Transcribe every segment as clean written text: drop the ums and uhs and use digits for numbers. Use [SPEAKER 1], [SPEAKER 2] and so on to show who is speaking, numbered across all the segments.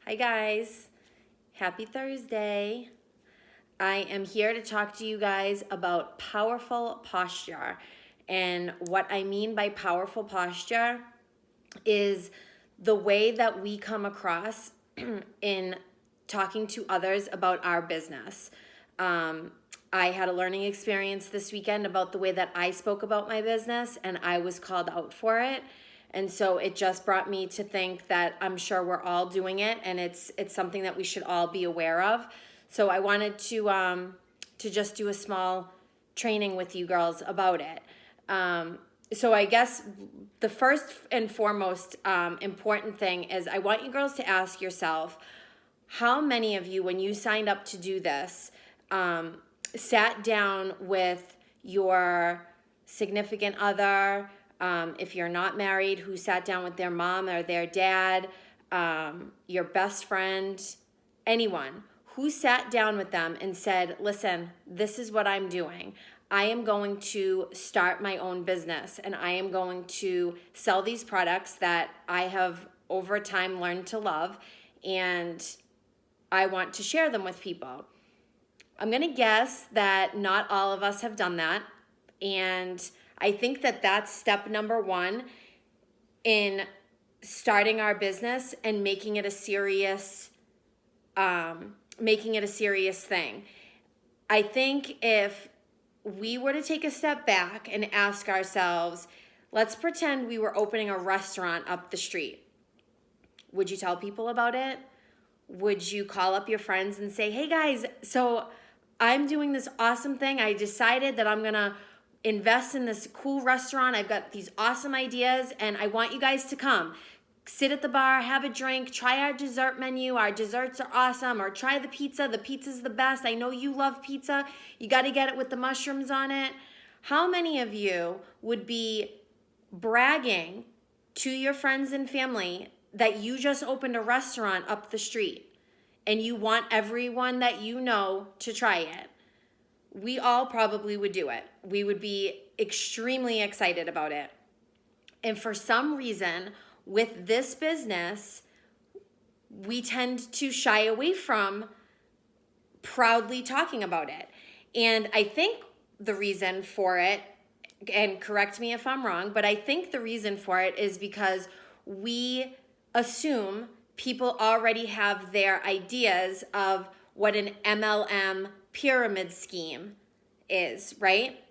[SPEAKER 1] Hi guys, happy Thursday. I am here to talk to you guys about powerful posture. And what I mean by powerful posture is the way that we come across in talking to others about our business. I had a learning experience this weekend about the way that I spoke about my business, and I was called out for it. And so it just brought me to think that I'm sure we're all doing it, and it's something that we should all be aware of. So I wanted to just do a small training with you girls about it. So I guess the first and foremost important thing is I want you girls to ask yourself, how many of you, when you signed up to do this, sat down with your significant other, if you're not married, who sat down with their mom or their dad, your best friend, anyone, who sat down with them and said, listen, this is what I'm doing. I am going to start my own business, and I am going to sell these products that I have over time learned to love, and I want to share them with people. I'm going to guess that not all of us have done that, and I think that that's step number one in starting our business and making it a serious thing. I think if we were to take a step back and ask ourselves, let's pretend we were opening a restaurant up the street. Would you tell people about it? Would you call up your friends and say, hey guys, so I'm doing this awesome thing. I decided that I'm gonna invest in this cool restaurant. I've got these awesome ideas and I want you guys to come. Sit at the bar, have a drink, try our dessert menu. Our desserts are awesome. Or try the pizza. The pizza's the best. I know you love pizza. You got to get it with the mushrooms on it. How many of you would be bragging to your friends and family that you just opened a restaurant up the street and you want everyone that you know to try it? We all probably would do it. We would be extremely excited about it. And for some reason, with this business, we tend to shy away from proudly talking about it. And I think the reason for it, and correct me if I'm wrong, but I think the reason for it is because we assume people already have their ideas of what an MLM pyramid scheme is, right?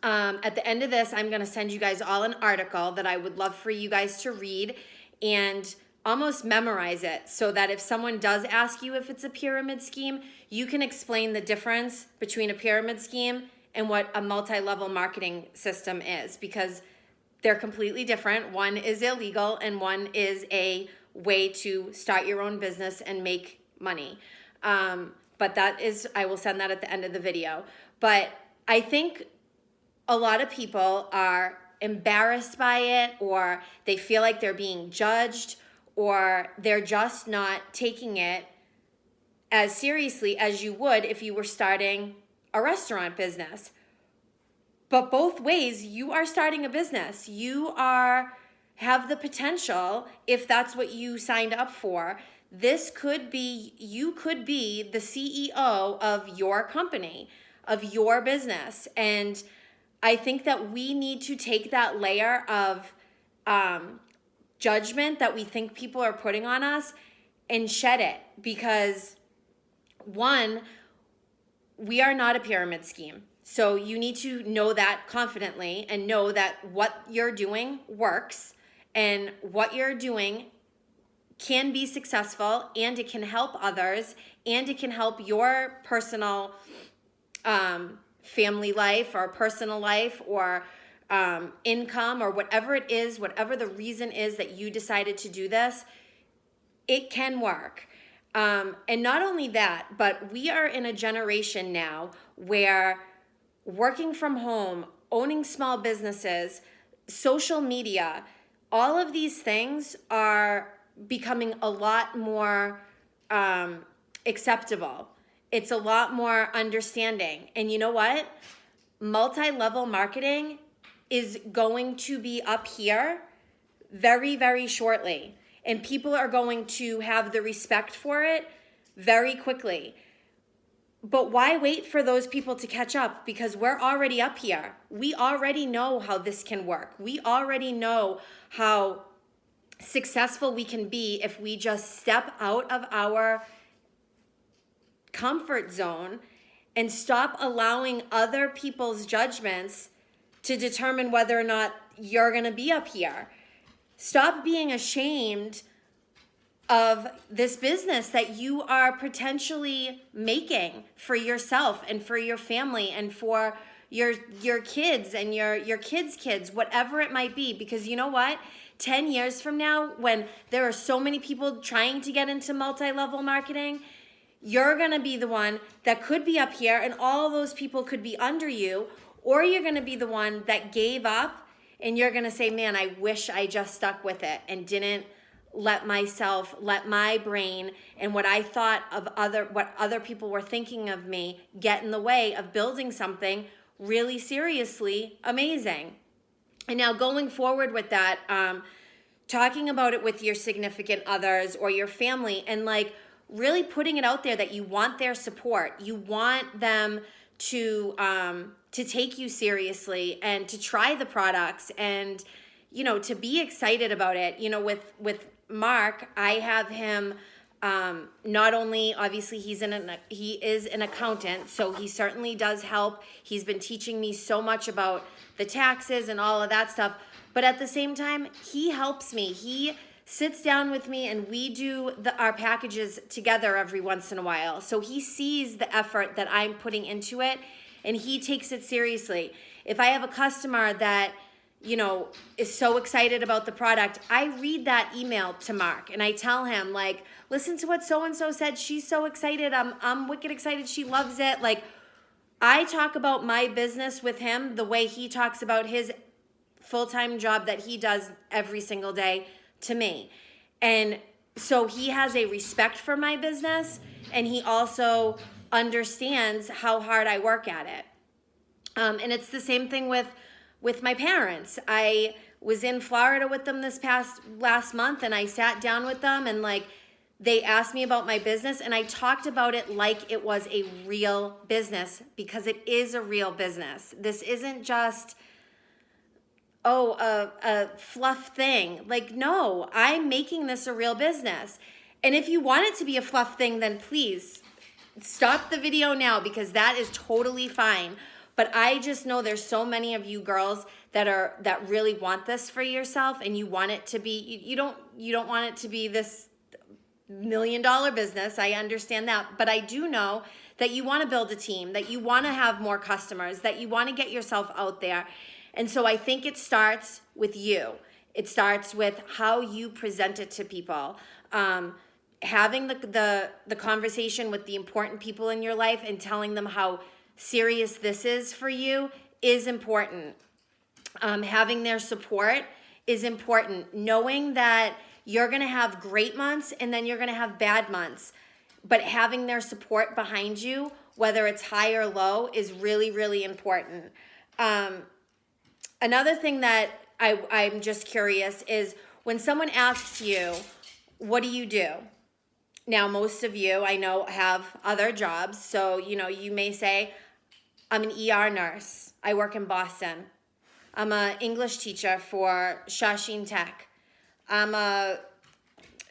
[SPEAKER 1] At the end of this, I'm going to send you guys all an article that I would love for you guys to read and almost memorize it so that if someone does ask you if it's a pyramid scheme, you can explain the difference between a pyramid scheme and what a multi-level marketing system is, because they're completely different. One is illegal and one is a way to start your own business and make money. But I will send that at the end of the video. But I think a lot of people are embarrassed by it, or they feel like they're being judged, or they're just not taking it as seriously as you would if you were starting a restaurant business. But both ways, you are starting a business. You have the potential, if that's what you signed up for. You could be the CEO of your company, of your business. And I think that we need to take that layer of judgment that we think people are putting on us and shed it, because one, we are not a pyramid scheme. So you need to know that confidently and know that what you're doing works and what you're doing can be successful, and it can help others, and it can help your personal family life or personal life or income or whatever it is, whatever the reason is that you decided to do this, it can work. And not only that, but we are in a generation now where working from home, owning small businesses, social media, all of these things are becoming a lot more acceptable. It's a lot more understanding. And you know what? Multi-level marketing is going to be up here very, very shortly. and people are going to have the respect for it very quickly. But why wait for those people to catch up? Because we're already up here. We already know how this can work. We already know how successful we can be if we just step out of our comfort zone and stop allowing other people's judgments to determine whether or not you're going to be up here. Stop being ashamed of this business that you are potentially making for yourself and for your family and for your kids and your kids' kids, whatever it might be. Because you know what? 10 years from now, when there are so many people trying to get into multi-level marketing, you're going to be the one that could be up here and all those people could be under you, or you're going to be the one that gave up and you're going to say, man, I wish I just stuck with it and didn't let my brain and what I thought of what other people were thinking of me get in the way of building something really seriously amazing. And now going forward with that, talking about it with your significant others or your family and like really putting it out there that you want their support. You want them to take you seriously and to try the products and, you know, to be excited about it. You know, with Mark, I have him not only, obviously he is an accountant, so he certainly does help. He's been teaching me so much about the taxes and all of that stuff, but at the same time, he helps me. He sits down with me and we do our packages together every once in a while. So he sees the effort that I'm putting into it and he takes it seriously. If I have a customer that, you know, is so excited about the product, I read that email to Mark and I tell him like, listen to what so-and-so said. She's so excited. I'm wicked excited. She loves it. Like, I talk about my business with him the way he talks about his full-time job that he does every single day to me. And so he has a respect for my business and he also understands how hard I work at it. And it's the same thing with my parents. I was in Florida with them last month and I sat down with them and like they asked me about my business and I talked about it like it was a real business because it is a real business. This isn't just a fluff thing. Like, no, I'm making this a real business. And if you want it to be a fluff thing, then please stop the video now because that is totally fine. But I just know there's so many of you girls that really want this for yourself and you want it to be, you don't want it to be this $1 million business. I understand that. But I do know that you want to build a team, that you want to have more customers, that you want to get yourself out there. And so I think it starts with you. It starts with how you present it to people. Having the conversation with the important people in your life and telling them how serious this is for you is important. Having their support is important. Knowing that you're going to have great months and then you're going to have bad months. But having their support behind you, whether it's high or low, is really, really important. Another thing that I'm just curious is when someone asks you, what do you do? Now, most of you I know have other jobs. So, you know, you may say, I'm an ER nurse. I work in Boston. I'm an English teacher for Shawsheen Tech. I'm a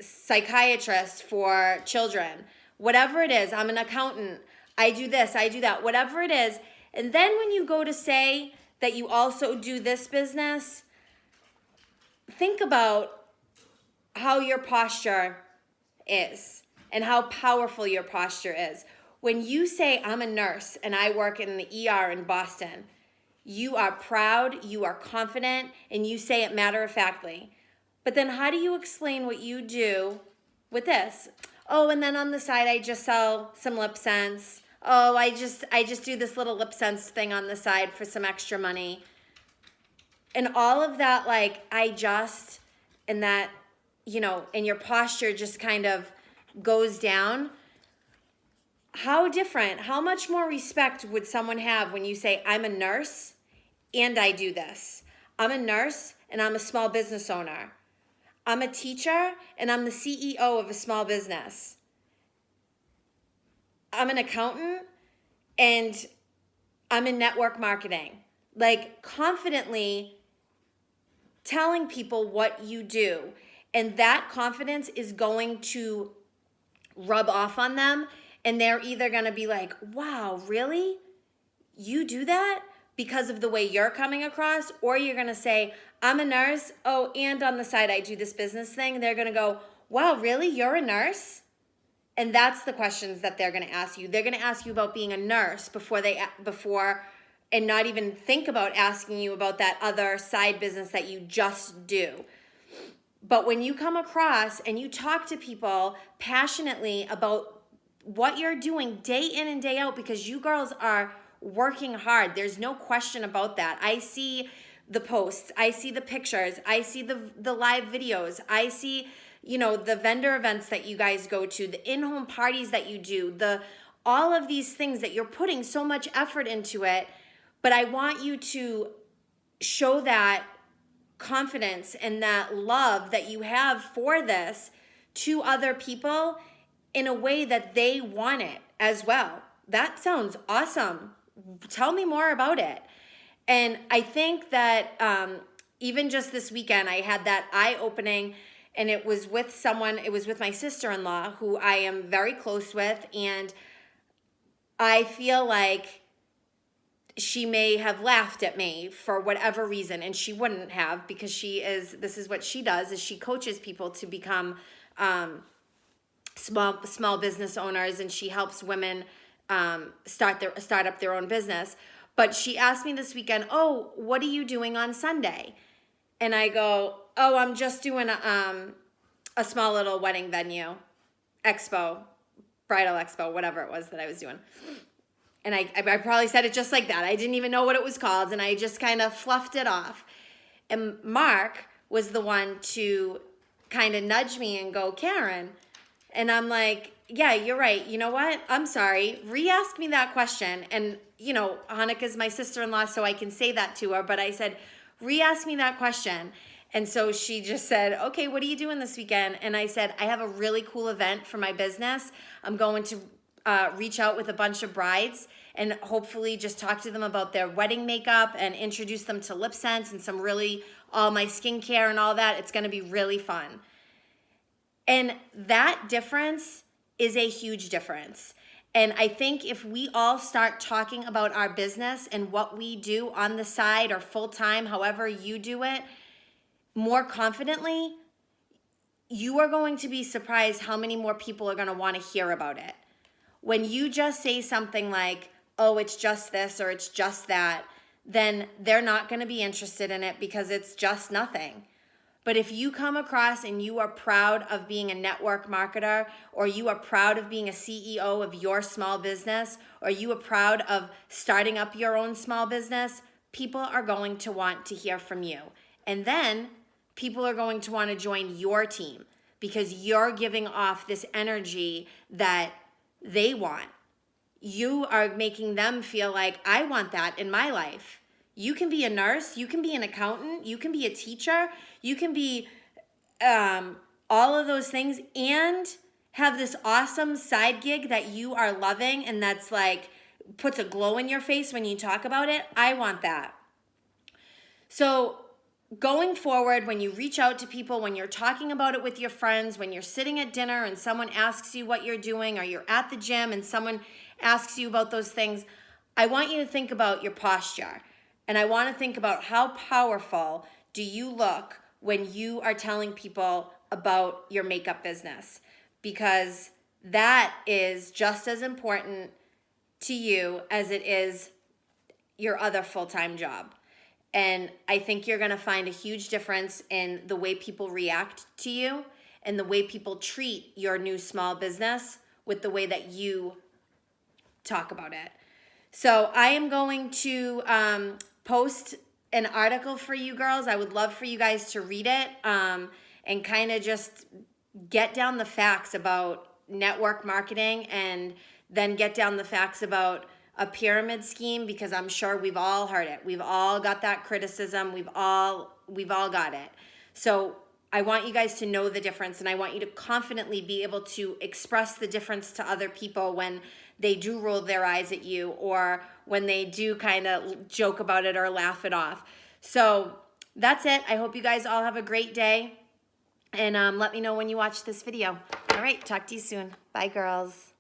[SPEAKER 1] psychiatrist for children. Whatever it is, I'm an accountant. I do this, I do that, whatever it is. And then when you go to say that you also do this business, think about how your posture is and how powerful your posture is. When you say, I'm a nurse and I work in the ER in Boston, you are proud, you are confident, and you say it matter-of-factly. But then how do you explain what you do with this? Oh, and then on the side, I just sell some lip sense. Oh, I just do this little lip sense thing on the side for some extra money. And all of that, like, and that, you know, and your posture just kind of goes down. How different, how much more respect would someone have when you say, I'm a nurse and I do this? I'm a nurse and I'm a small business owner. I'm a teacher and I'm the CEO of a small business. I'm an accountant and I'm in network marketing. Like, confidently telling people what you do. And that confidence is going to rub off on them. And they're either going to be like, wow, really? You do that? Because of the way you're coming across? Or you're going to say, I'm a nurse. Oh, and on the side, I do this business thing. They're going to go, wow, really? You're a nurse? And that's the questions that they're going to ask you. They're going to ask you about being a nurse before and not even think about asking you about that other side business that you just do. But when you come across and you talk to people passionately about what you're doing day in and day out, because you girls are working hard, there's no question about that. I see the posts, I see the pictures, I see the live videos, I see, the vendor events that you guys go to, the in-home parties that you do, all of these things that you're putting so much effort into it. But I want you to show that confidence and that love that you have for this to other people in a way that they want it as well. That sounds awesome. Tell me more about it. And I think that even just this weekend, I had that eye-opening, and it was with my sister-in-law, who I am very close with, and I feel like she may have laughed at me for whatever reason, and she wouldn't have, because this is what she does, is she coaches people to become small business owners, and she helps women start up their own business. But she asked me this weekend, oh, what are you doing on Sunday? And I go, oh, I'm just doing a small little wedding venue, bridal expo, whatever it was that I was doing. And I probably said it just like that. I didn't even know what it was called, and I just kind of fluffed it off. And Mark was the one to kind of nudge me and go, Karen. And I'm like, yeah, you're right. You know what? I'm sorry. Re-ask me that question. And, Hannika's my sister-in-law, so I can say that to her. But I said, re-ask me that question. And so she just said, okay, what are you doing this weekend? And I said, I have a really cool event for my business. I'm going to reach out with a bunch of brides and hopefully just talk to them about their wedding makeup and introduce them to Lip Sense and all my skincare and all that. It's going to be really fun. And that difference is a huge difference. And I think if we all start talking about our business and what we do on the side or full time, however you do it, more confidently, you are going to be surprised how many more people are going to want to hear about it. When you just say something like, oh, it's just this or it's just that, then they're not going to be interested in it because it's just nothing. But if you come across and you are proud of being a network marketer, or you are proud of being a CEO of your small business, or you are proud of starting up your own small business, people are going to want to hear from you. And then people are going to want to join your team because you're giving off this energy that they want. You are making them feel like, I want that in my life. You can be a nurse, you can be an accountant, you can be a teacher, you can be all of those things and have this awesome side gig that you are loving and that's like puts a glow in your face when you talk about it. I want that. So going forward, when you reach out to people, when you're talking about it with your friends, when you're sitting at dinner and someone asks you what you're doing, or you're at the gym and someone asks you about those things, I want you to think about your posture. And I want to think about how powerful do you look when you are telling people about your makeup business, because that is just as important to you as it is your other full-time job. And I think you're going to find a huge difference in the way people react to you and the way people treat your new small business with the way that you talk about it. So I am going to post an article for you girls. I would love for you guys to read it and kind of just get down the facts about network marketing, and then get down the facts about a pyramid scheme, because I'm sure we've all heard it. We've all got that criticism. We've all got it. So I want you guys to know the difference, and I want you to confidently be able to express the difference to other people when they do roll their eyes at you or when they do kind of joke about it or laugh it off. So that's it. I hope you guys all have a great day, and let me know when you watch this video. All right, talk to you soon. Bye, girls.